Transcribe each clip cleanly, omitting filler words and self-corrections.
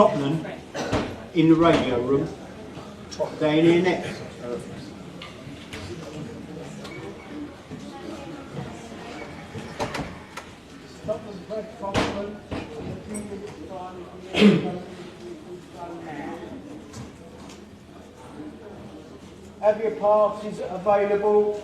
Tottenham in the radio room. They're in here next. Have your passes available.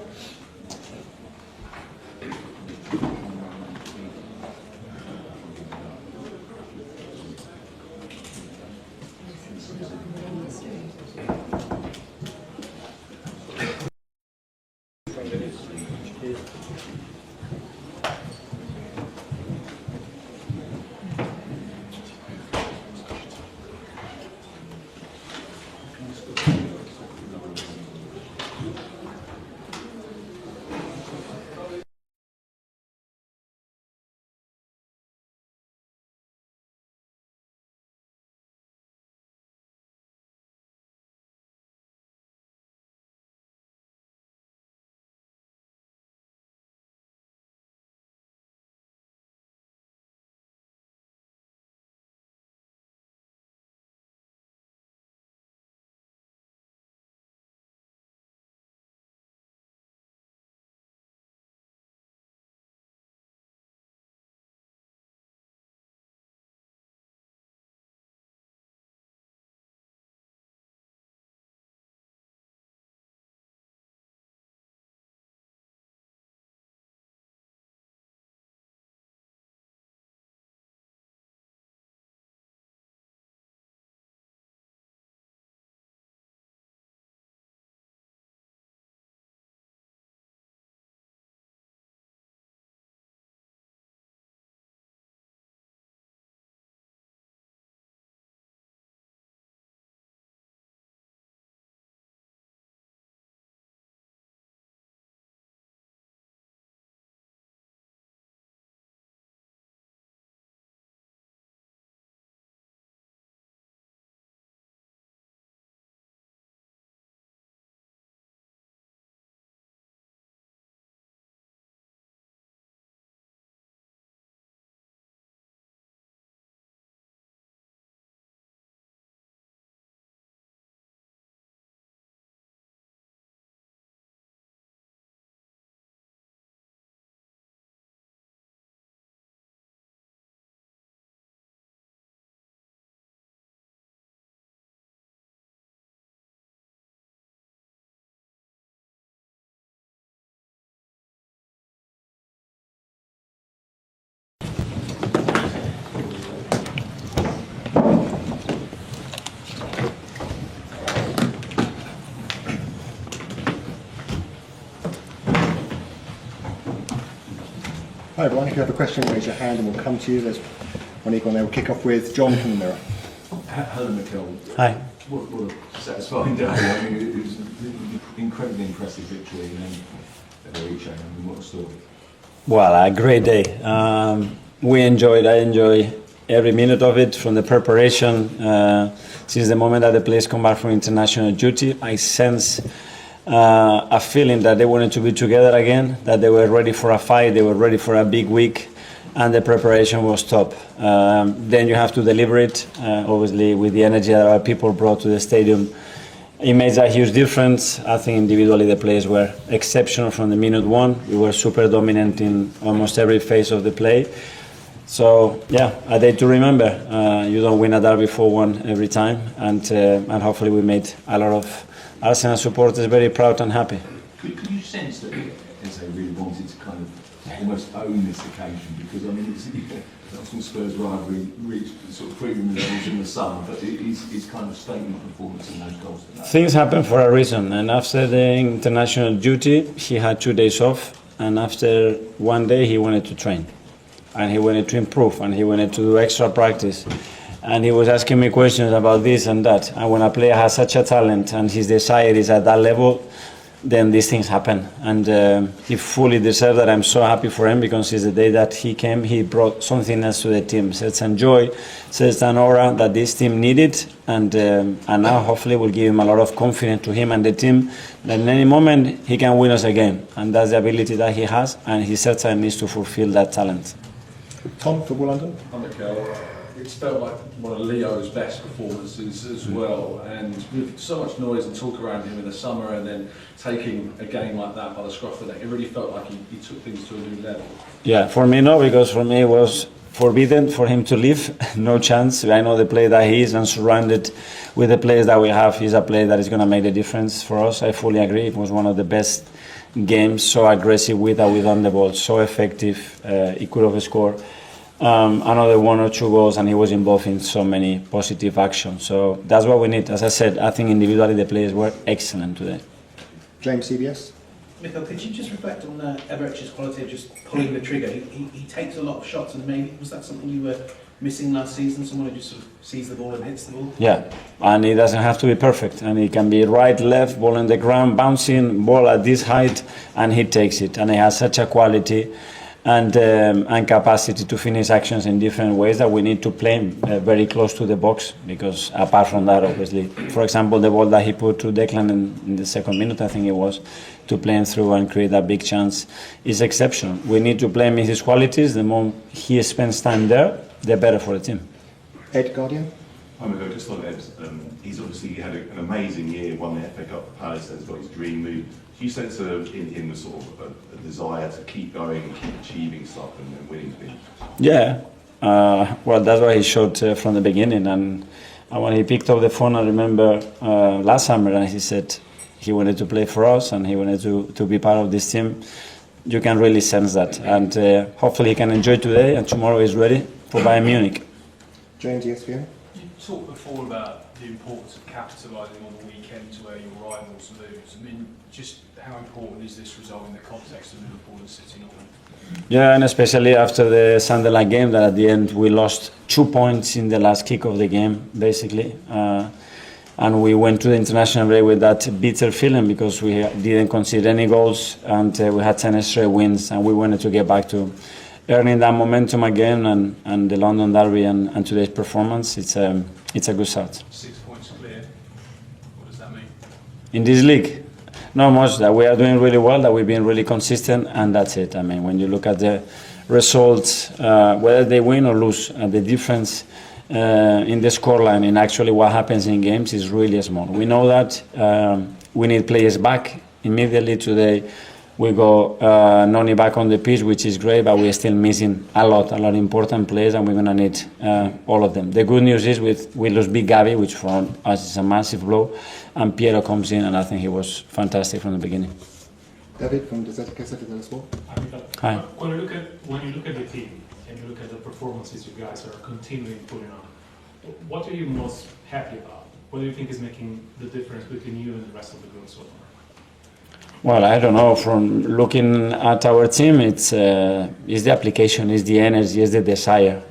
Hi everyone, if you have a question, raise your hand and we'll come to you. There's one equal and they will kick off with John from the Mirror. Hello, Mikel. Hi. What a satisfying day. I mean, it was an incredibly impressive victory and then a reach. I mean, what a story. Well, a great day. I enjoy every minute of it, from the preparation. Since the moment that the players come back from international duty, I sense a feeling that they wanted to be together again, that they were ready for a fight, they were ready for a big week, and the preparation was top. Then you have to deliver it, obviously, with the energy that our people brought to the stadium. It made a huge difference. I think individually the players were exceptional from the minute one. We were super dominant in almost every phase of the play. So yeah, a day to remember. You don't win a derby 4-1 every time, and hopefully we made a lot of Arsenal supporters very proud and happy. Could you sense that they really wanted to kind of almost own this occasion? Because I mean, Arsenal Spurs rivalry reached sort of premium levels in the summer, but it's kind of statement performance in those goals. Things happen for a reason, and after the international duty, he had 2 days off, and after 1 day, he wanted to train, and he wanted to improve, and he wanted to do extra practice. And he was asking me questions about this and that. And when a player has such a talent and his desire is at that level, then these things happen. And he fully deserved that. I'm so happy for him, because since the day that he came, he brought something else to the team. Certain joy, certain aura that this team needed. And now hopefully will give him a lot of confidence to him and the team that in any moment he can win us again. And that's the ability that he has. And he certainly needs to fulfill that talent. Tom, Football London. Hi Mikel, it's felt like one of Leo's best performances as well, and with so much noise and talk around him in the summer, and then taking a game like that by the scruff of the neck, it really felt like he took things to a new level. Yeah, for me no, because for me it was forbidden for him to leave. No chance. I know the player that he is, and surrounded with the players that we have, he's a player that is going to make the difference for us. I fully agree. It was one of the best games, so aggressive with on the ball, so effective. He could have scored another 1 or 2 goals, and he was involved in so many positive actions. So that's what we need. As I said, I think individually the players were excellent today. James, CBS. Mikel, could you just reflect on Everett's quality of just pulling the trigger? He takes a lot of shots, and maybe was that something you were missing last season? Someone who just sort of sees the ball and hits the ball? Yeah, and it doesn't have to be perfect, and it can be right, left, ball on the ground, bouncing ball at this height, and he takes it, and he has such a quality and capacity to finish actions in different ways that we need to play very close to the box, because apart from that, obviously, for example, the ball that he put to Declan in the second minute, I think it was, to play him through and create that big chance is exceptional. We need to play him in his qualities. The more he spends time there, the better for the team. Ed, Guardian. I'm going to go just on Ed. He's obviously had an amazing year, won the FA Cup for Palace, has got his dream move. Do you sense in him a sort of a desire to keep going and keep achieving stuff and winning things? Yeah, well, that's what he showed from the beginning. And when he picked up the phone, I remember last summer, and he said he wanted to play for us and he wanted to be part of this team. You can really sense that. And hopefully he can enjoy today, and tomorrow he's ready for Bayern Munich. James, ESPN. You talked before about the importance of capitalising on the weekend to where your rivals lose. I mean, just how important is this result in the context of Liverpool and City not winning? Yeah, and especially after the Sunderland game, that at the end we lost 2 points in the last kick of the game, basically. And we went to the international break with that bitter feeling because we didn't concede any goals, and we had 10 straight wins, and we wanted to get back to earning that momentum again, and the London derby and today's performance, it's a good start. 6 points clear. What does that mean? In this league, not much. That we are doing really well, that we've been really consistent, and that's it. I mean, when you look at the results, whether they win or lose, the difference in the scoreline in actually what happens in games is really small. We know that we need players back immediately today. We got Noni back on the pitch, which is great, but we're still missing a lot of important players, and we're going to need all of them. The good news is we lose Big Gavi, which for us is a massive blow, and Piero comes in, and I think he was fantastic from the beginning. David from the Gazzetta dello Sport. Hi. When you look at the team and you look at the performances you guys are continuing putting on, what are you most happy about? What do you think is making the difference between you and the rest of the group so far? Well, I don't know. From looking at our team, it's the application, it's the energy, it's the desire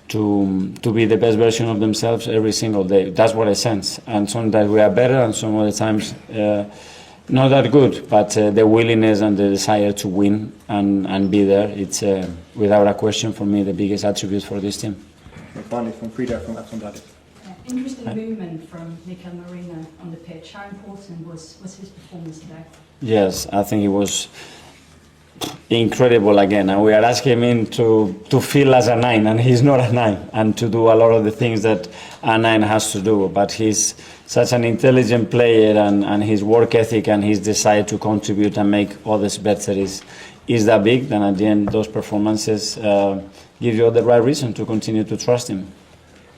to be the best version of themselves every single day. That's what I sense. And sometimes we are better, and some other times not that good. But the willingness and the desire to win and be there, it's without a question for me the biggest attribute for this team. And finally, from Frida from Aftonbladet. Interesting movement from Mikel Merino on the pitch. How important was his performance today? Yes, I think it was incredible again. And we are asking him to feel as a 9, and he's not a 9, and to do a lot of the things that a 9 has to do. But he's such an intelligent player, and his work ethic and his desire to contribute and make others better is that big. Then at the end, those performances give you the right reason to continue to trust him.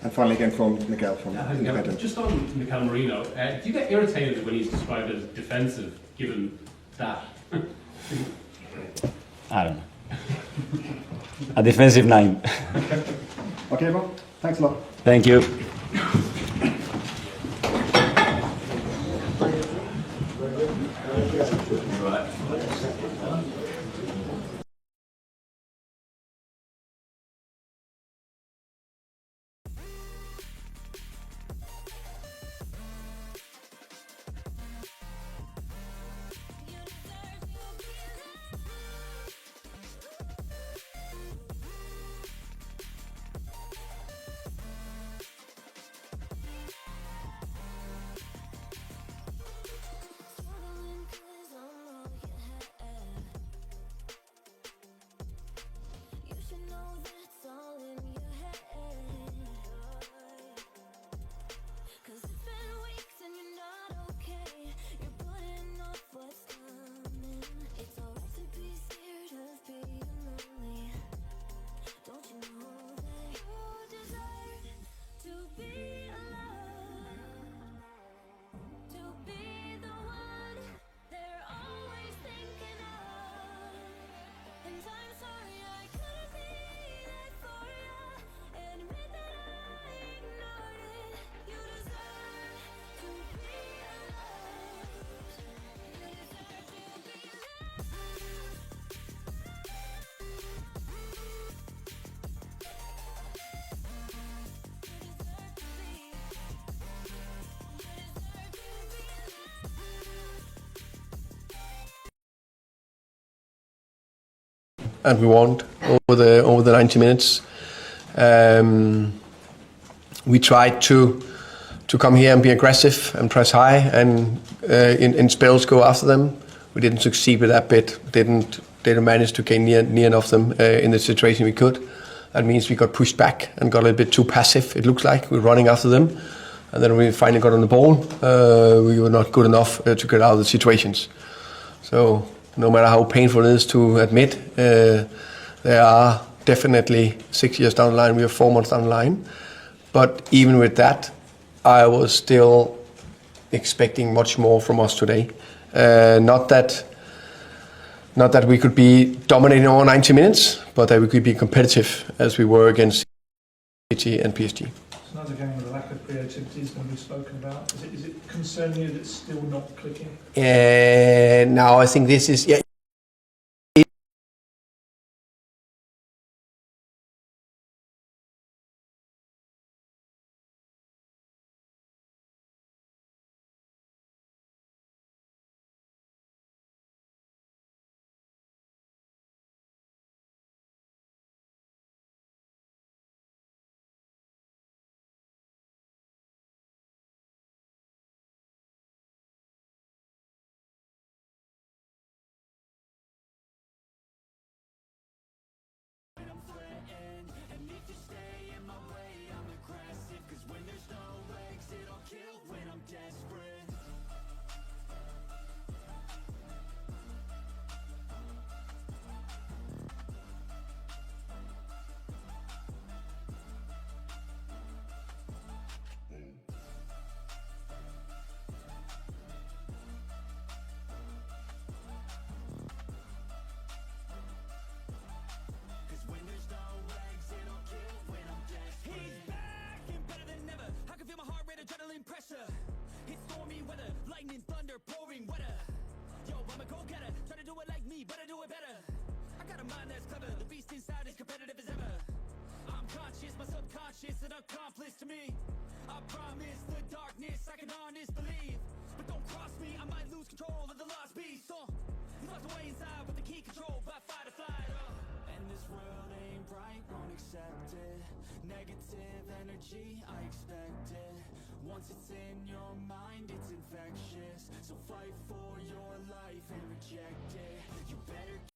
And finally, again from Mikel from Independent. Just on Mikel Merino, do you get irritated when he's described as defensive, given that? I don't know. A defensive 9. Okay, everyone. Thanks a lot. Thank you. and we won over the 90 minutes. We tried to come here and be aggressive and press high, and in spells go after them. We didn't succeed with that bit. Didn't manage to gain near enough them in the situation we could. That means we got pushed back and got a little bit too passive. It looks like we're running after them, and then when we finally got on the ball, we were not good enough to get out of the situations. So no matter how painful it is to admit, there are definitely 6 years down the line. We are 4 months down the line, but even with that, I was still expecting much more from us today. Not that we could be dominating all 90 minutes, but that we could be competitive as we were against City and PSG. It's another game where the lack of creativity is going to be spoken about. Is it concerning you that it's still not clicking? Now I think this is... Negative energy, I expect it. Once it's in your mind, it's infectious. So fight for your